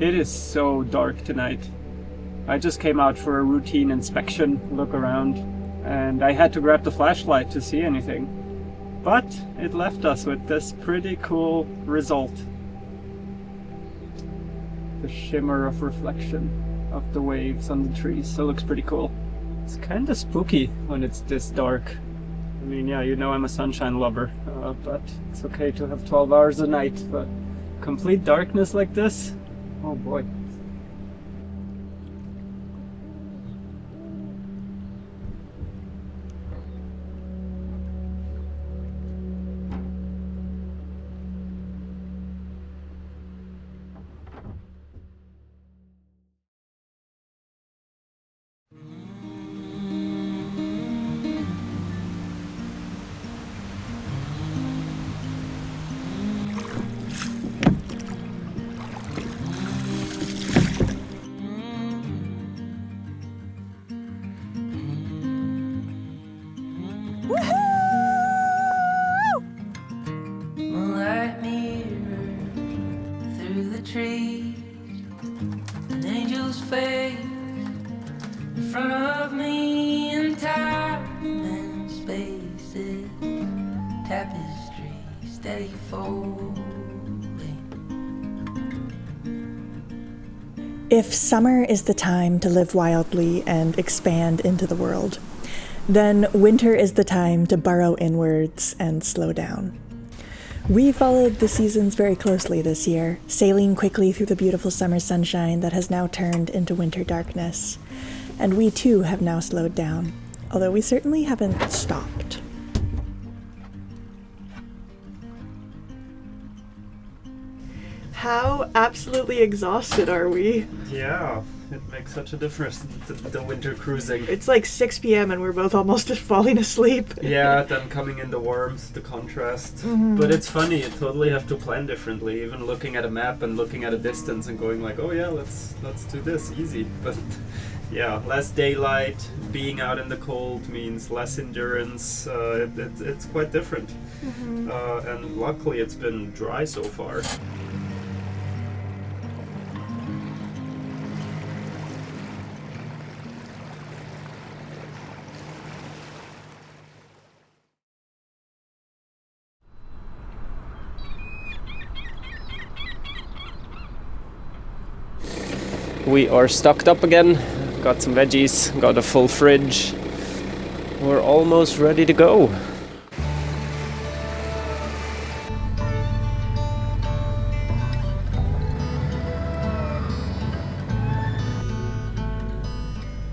It is so dark tonight. I just came out for a routine inspection, look around, and I had to grab the flashlight to see anything. But it left us with this pretty cool result. The shimmer of reflection of the waves on the trees, so it looks pretty cool. It's kind of spooky when it's this dark. I mean, yeah, you know I'm a sunshine lover, but it's okay to have 12 hours a night, but complete darkness like this? Oh boy. Moonlight mirror through the trees, an angel's face in front of me, and time and spaces, tapestry steady folding. If summer is the time to live wildly and expand into the world, then winter is the time to burrow inwards and slow down. We followed the seasons very closely this year, sailing quickly through the beautiful summer sunshine that has now turned into winter darkness. And we too have now slowed down, although we certainly haven't stopped. How absolutely exhausted are we? Yeah, it makes such a difference, the winter cruising. It's like 6 p.m. and we're both almost falling asleep. Yeah, then coming in the warmth, the contrast. But it's funny, you totally have to plan differently, even looking at a map and looking at a distance and going like, oh yeah, let's do this, easy. But yeah, less daylight, being out in the cold means less endurance. It's quite different. And luckily it's been dry so far. We are stocked up again, got some veggies, got a full fridge. We're almost ready to go.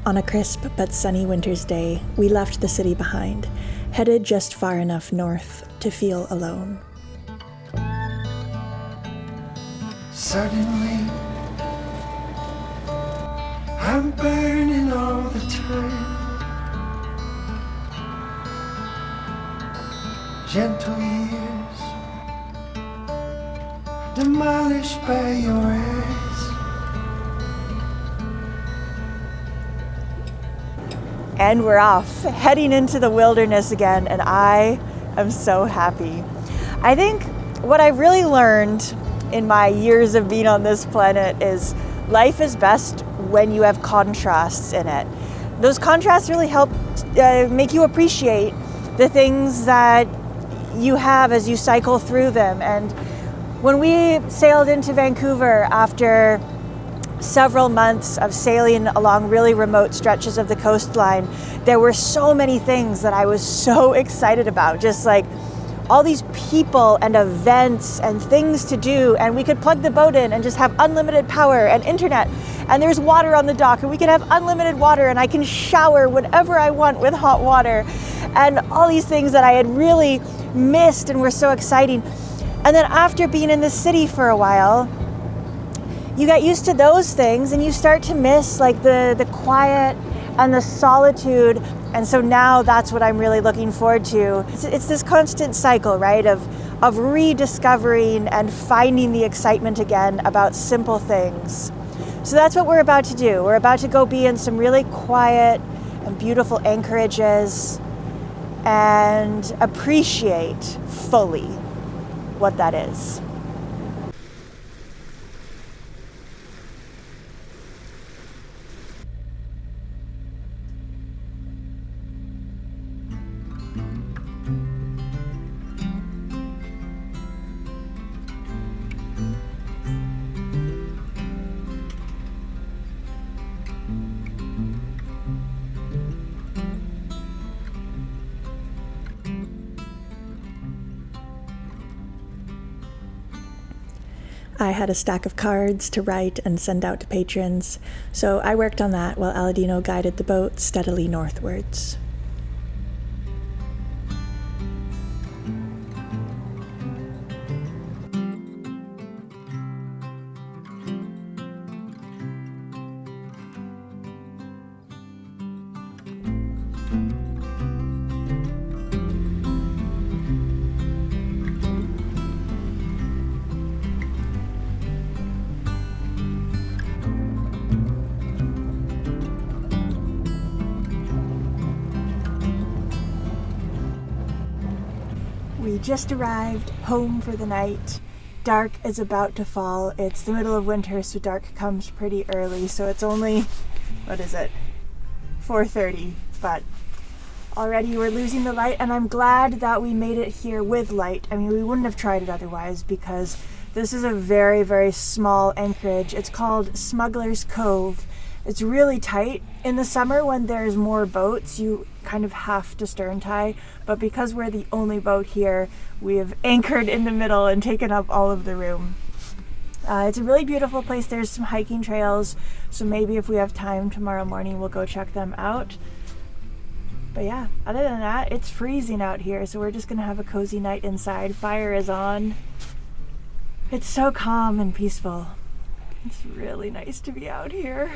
On a crisp but sunny winter's day, we left the city behind, headed just far enough north to feel alone. Suddenly, I'm burning all the time. Gentle years, demolished by your eyes. And we're off, heading into the wilderness again, and I am so happy. I think what I've really learned in my years of being on this planet is life is best when you have contrasts in it. Those contrasts really help make you appreciate the things that you have as you cycle through them. And when we sailed into Vancouver after several months of sailing along really remote stretches of the coastline, there were so many things that I was so excited about, just like all these people and events and things to do, and we could plug the boat in and just have unlimited power and internet, and there's water on the dock and we can have unlimited water, and I can shower whenever I want with hot water, and all these things that I had really missed and were so exciting. And then after being in the city for a while, you get used to those things and you start to miss like the quiet and the solitude. And so now that's what I'm really looking forward to. It's this constant cycle, right, of rediscovering and finding the excitement again about simple things. So that's what we're about to do. We're about to go be in some really quiet and beautiful anchorages and appreciate fully what that is. I had a stack of cards to write and send out to patrons, so I worked on that while Aladino guided the boat steadily northwards. We just arrived home for the night. Dark is about to fall. It's the middle of winter, so dark comes pretty early. So it's only, 4:30, but already we're losing the light, and I'm glad that we made it here with light. I mean, we wouldn't have tried it otherwise because this is a very, very small anchorage. It's called Smuggler's Cove. It's really tight. In the summer when there's more boats, you kind of have to stern tie, but because we're the only boat here, we have anchored in the middle and taken up all of the room. It's a really beautiful place. There's some hiking trails, so maybe if we have time tomorrow morning, we'll go check them out. But yeah, other than that, it's freezing out here, so we're just gonna have a cozy night inside. Fire is on. It's so calm and peaceful. It's really nice to be out here.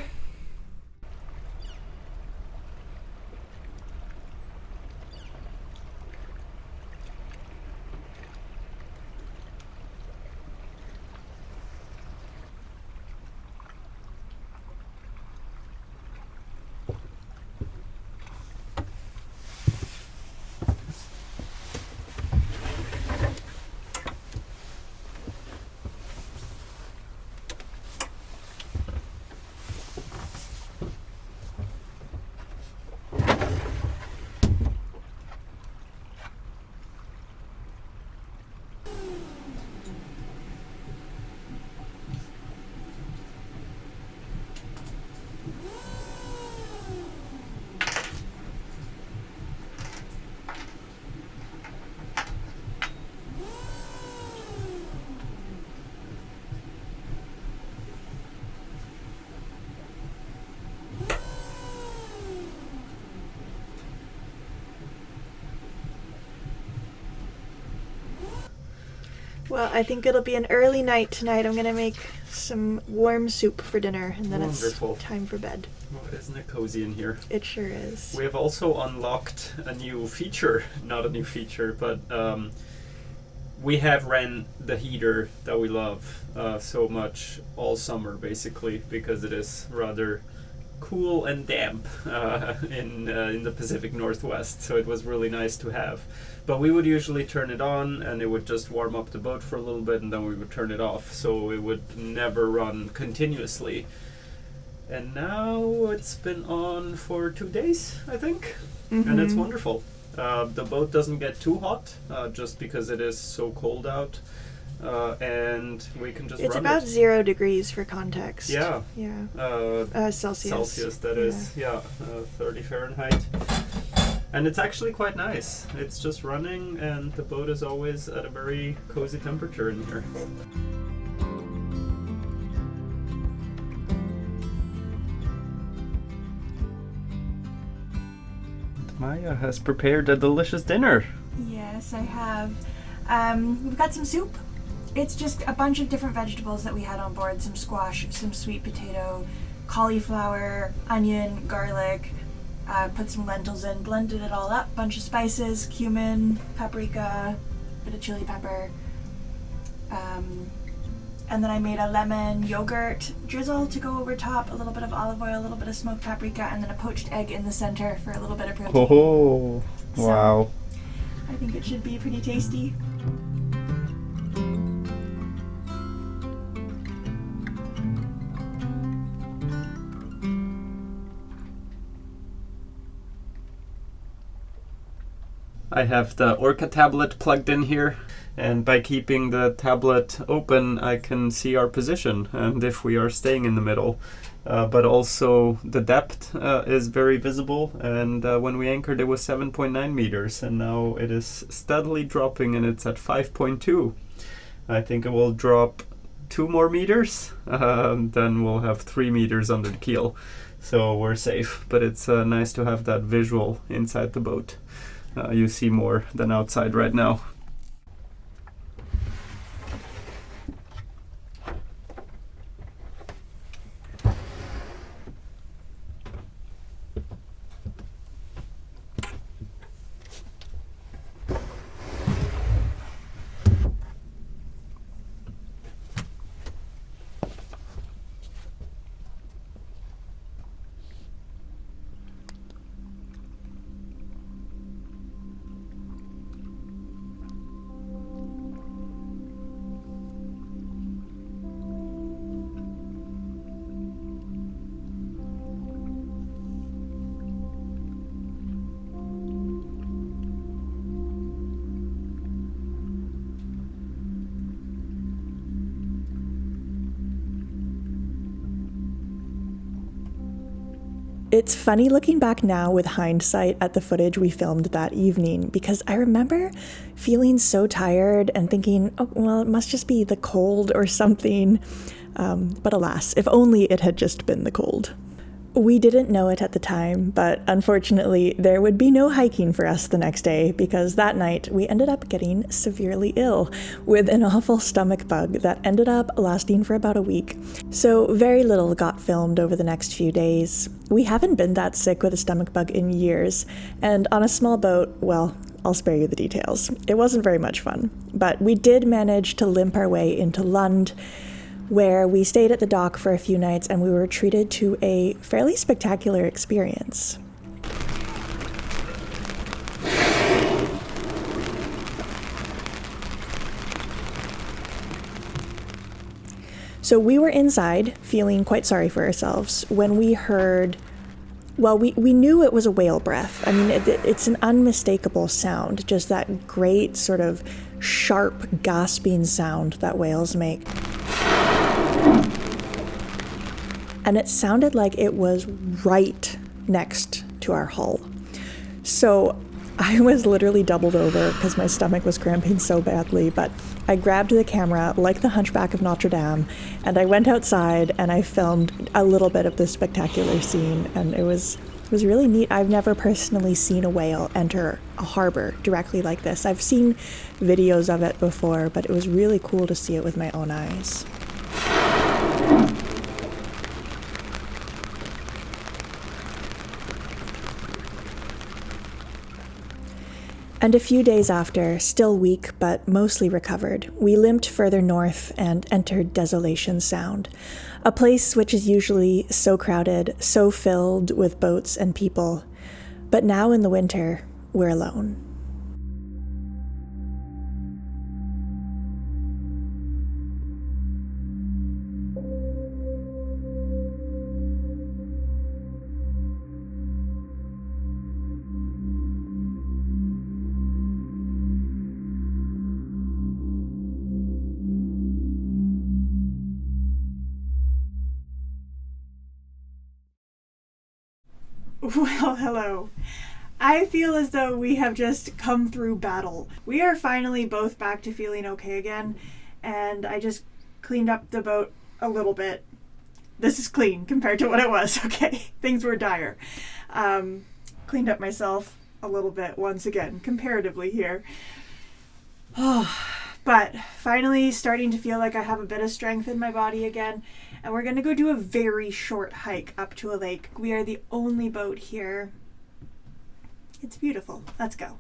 Well, I think it'll be an early night tonight. I'm gonna make some warm soup for dinner, and then Wonderful. It's time for bed. Oh, isn't it cozy in here? It sure is. We have also unlocked a new feature, not a new feature, but we have ran the heater that we love so much all summer, basically, because it is rather cool and damp in the Pacific Northwest, so it was really nice to have. But we would usually turn it on and it would just warm up the boat for a little bit, and then we would turn it off, so it would never run continuously. And now it's been on for 2 days, I think, and it's wonderful. The boat doesn't get too hot, just because it is so cold out, and we can just It's run about it. 0 degrees for context. Yeah. Yeah. Celsius. Celsius, that is, 30 Fahrenheit. And it's actually quite nice. It's just running, and the boat is always at a very cozy temperature in here. Maya has prepared a delicious dinner. Yes, I have. We've got some soup. It's just a bunch of different vegetables that we had on board. Some squash, some sweet potato, cauliflower, onion, garlic. Put some lentils in, blended it all up, bunch of spices, cumin, paprika, bit of chili pepper. And then I made a lemon yogurt drizzle to go over top, a little bit of olive oil, a little bit of smoked paprika, and then a poached egg in the center for a little bit of protein. Oh, wow. I think it should be pretty tasty. I have the Orca tablet plugged in here, and by keeping the tablet open I can see our position and if we are staying in the middle. But also the depth is very visible, and when we anchored it was 7.9 meters, and now it is steadily dropping and it's at 5.2. I think it will drop 2 more meters, then we'll have 3 meters under the keel. So we're safe, but it's nice to have that visual inside the boat. You see more than outside right now. It's funny looking back now with hindsight at the footage we filmed that evening, because I remember feeling so tired and thinking, oh, well, it must just be the cold or something. But alas, if only it had just been the cold. We didn't know it at the time, but unfortunately there would be no hiking for us the next day, because that night we ended up getting severely ill with an awful stomach bug that ended up lasting for about a week. So very little got filmed over the next few days. We haven't been that sick with a stomach bug in years, and on a small boat, well, I'll spare you the details. It wasn't very much fun, but we did manage to limp our way into Lund, where we stayed at the dock for a few nights and we were treated to a fairly spectacular experience. So we were inside feeling quite sorry for ourselves when we heard, well, we knew it was a whale breath. I mean, it's an unmistakable sound, just that great sort of sharp gasping sound that whales make. And it sounded like it was right next to our hull. So I was literally doubled over because my stomach was cramping so badly, but I grabbed the camera like the Hunchback of Notre Dame, and I went outside and I filmed a little bit of this spectacular scene, and it was really neat. I've never personally seen a whale enter a harbor directly like this. I've seen videos of it before, but it was really cool to see it with my own eyes. And a few days after, still weak but mostly recovered, we limped further north and entered Desolation Sound, a place which is usually so crowded, so filled with boats and people. But now in the winter, we're alone. Well, hello. I feel as though we have just come through battle. We are finally both back to feeling okay again, and I just cleaned up the boat a little bit. This is clean compared to what it was, okay? Things were dire. Cleaned up myself a little bit once again, comparatively here. But finally starting to feel like I have a bit of strength in my body again. And we're going to go do a very short hike up to a lake. We are the only boat here. It's beautiful. Let's go.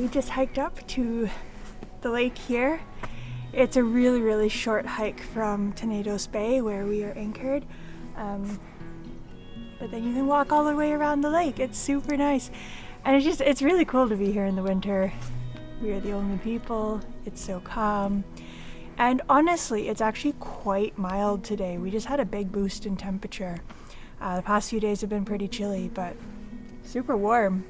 we just hiked up to the lake here. It's a really, really short hike from Tenedos Bay where we are anchored. But then you can walk all the way around the lake. It's super nice. And it's really cool to be here in the winter. We are the only people. It's so calm. And honestly, it's actually quite mild today. We just had a big boost in temperature. The past few days have been pretty chilly, but super warm.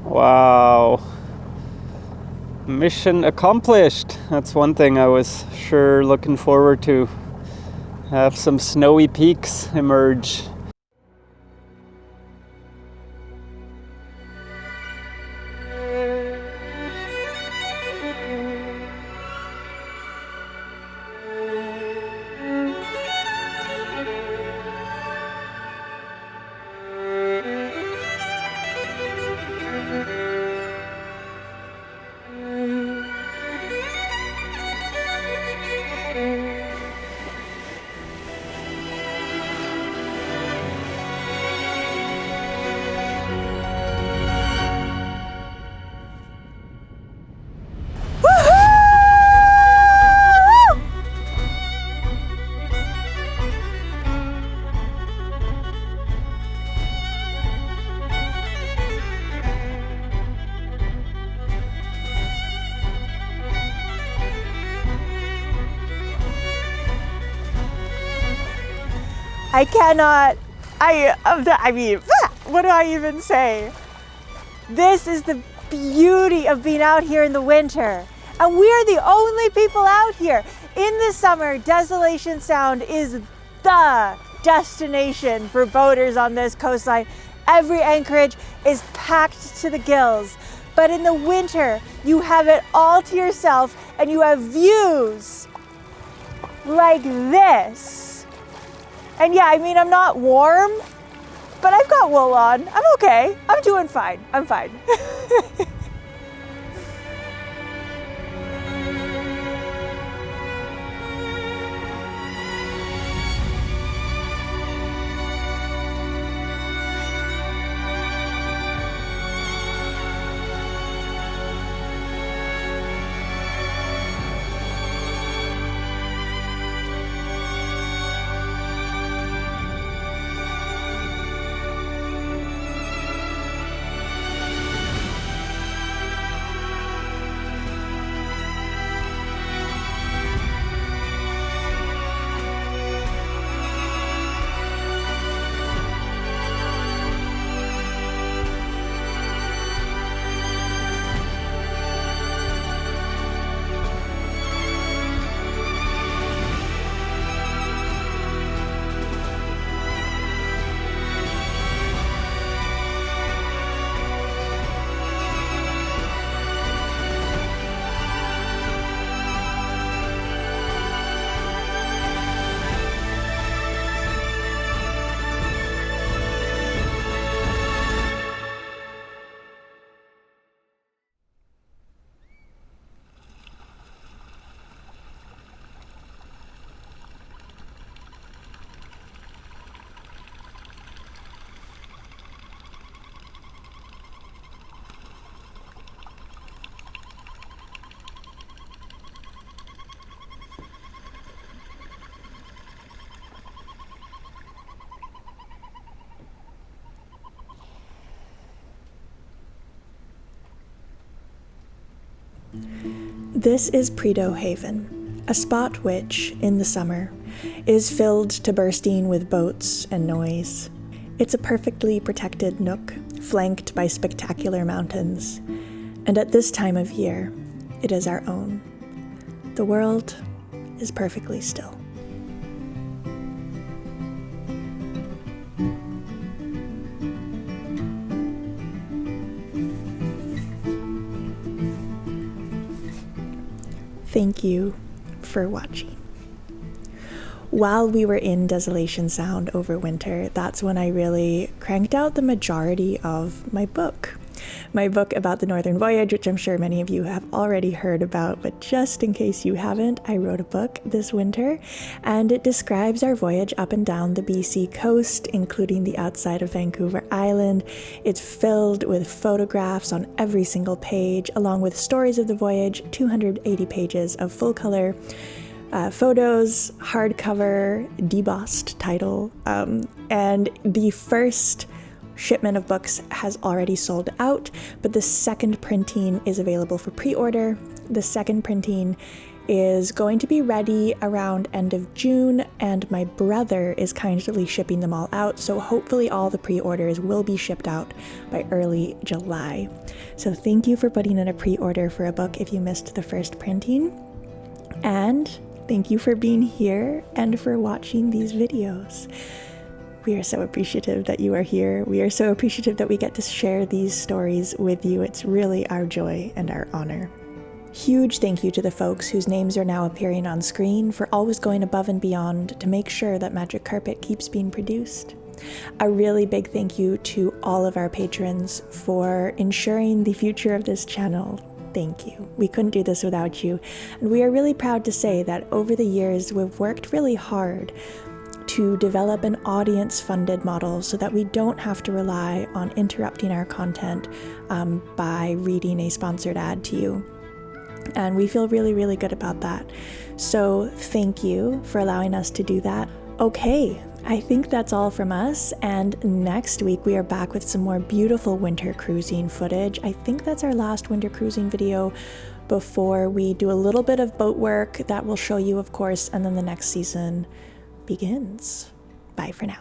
Wow. Mission accomplished. That's one thing I was sure looking forward to. Have some snowy peaks emerge. I mean, what do I even say? This is the beauty of being out here in the winter. And we're the only people out here. In the summer, Desolation Sound is the destination for boaters on this coastline. Every anchorage is packed to the gills. But in the winter, you have it all to yourself and you have views like this. And yeah, I mean, I'm not warm, but I've got wool on. I'm okay. I'm doing fine. I'm fine. This is Predo Haven, a spot which, in the summer, is filled to bursting with boats and noise. It's a perfectly protected nook, flanked by spectacular mountains, and at this time of year, it is our own. The world is perfectly still. Thank you for watching. While we were in Desolation Sound over winter, that's when I really cranked out the majority of my book. My book about the Northern Voyage, which I'm sure many of you have already heard about, but just in case you haven't, I wrote a book this winter, and it describes our voyage up and down the BC coast, including the outside of Vancouver Island. It's filled with photographs on every single page, along with stories of the voyage, 280 pages of full-color photos, hardcover, debossed title, and the first shipment of books has already sold out, but the second printing is available for pre-order. The second printing is going to be ready around end of June, and my brother is kindly shipping them all out, so hopefully all the pre-orders will be shipped out by early July. So thank you for putting in a pre-order for a book if you missed the first printing, and thank you for being here and for watching these videos. We are so appreciative that you are here. We are so appreciative that we get to share these stories with you. It's really our joy and our honor. Huge thank you to the folks whose names are now appearing on screen for always going above and beyond to make sure that Magic Carpet keeps being produced. A really big thank you to all of our patrons for ensuring the future of this channel. Thank you. We couldn't do this without you. And we are really proud to say that over the years, we've worked really hard to develop an audience-funded model so that we don't have to rely on interrupting our content by reading a sponsored ad to you. And we feel really, really good about that. So thank you for allowing us to do that. Okay, I think that's all from us, and next week we are back with some more beautiful winter cruising footage. I think that's our last winter cruising video before we do a little bit of boat work that we'll show you, of course, and then the next season begins. Bye for now.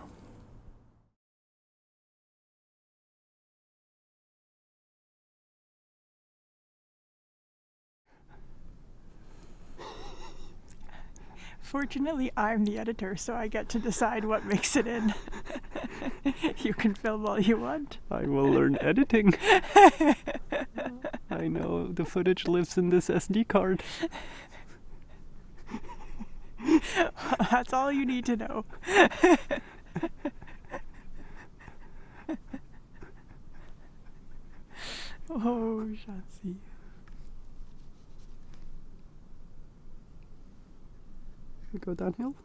Fortunately, I'm the editor, so I get to decide what makes it in. You can film all you want. I will learn editing. I know the footage lives in this SD card. That's all you need to know. Oh, Shansi. We go downhill?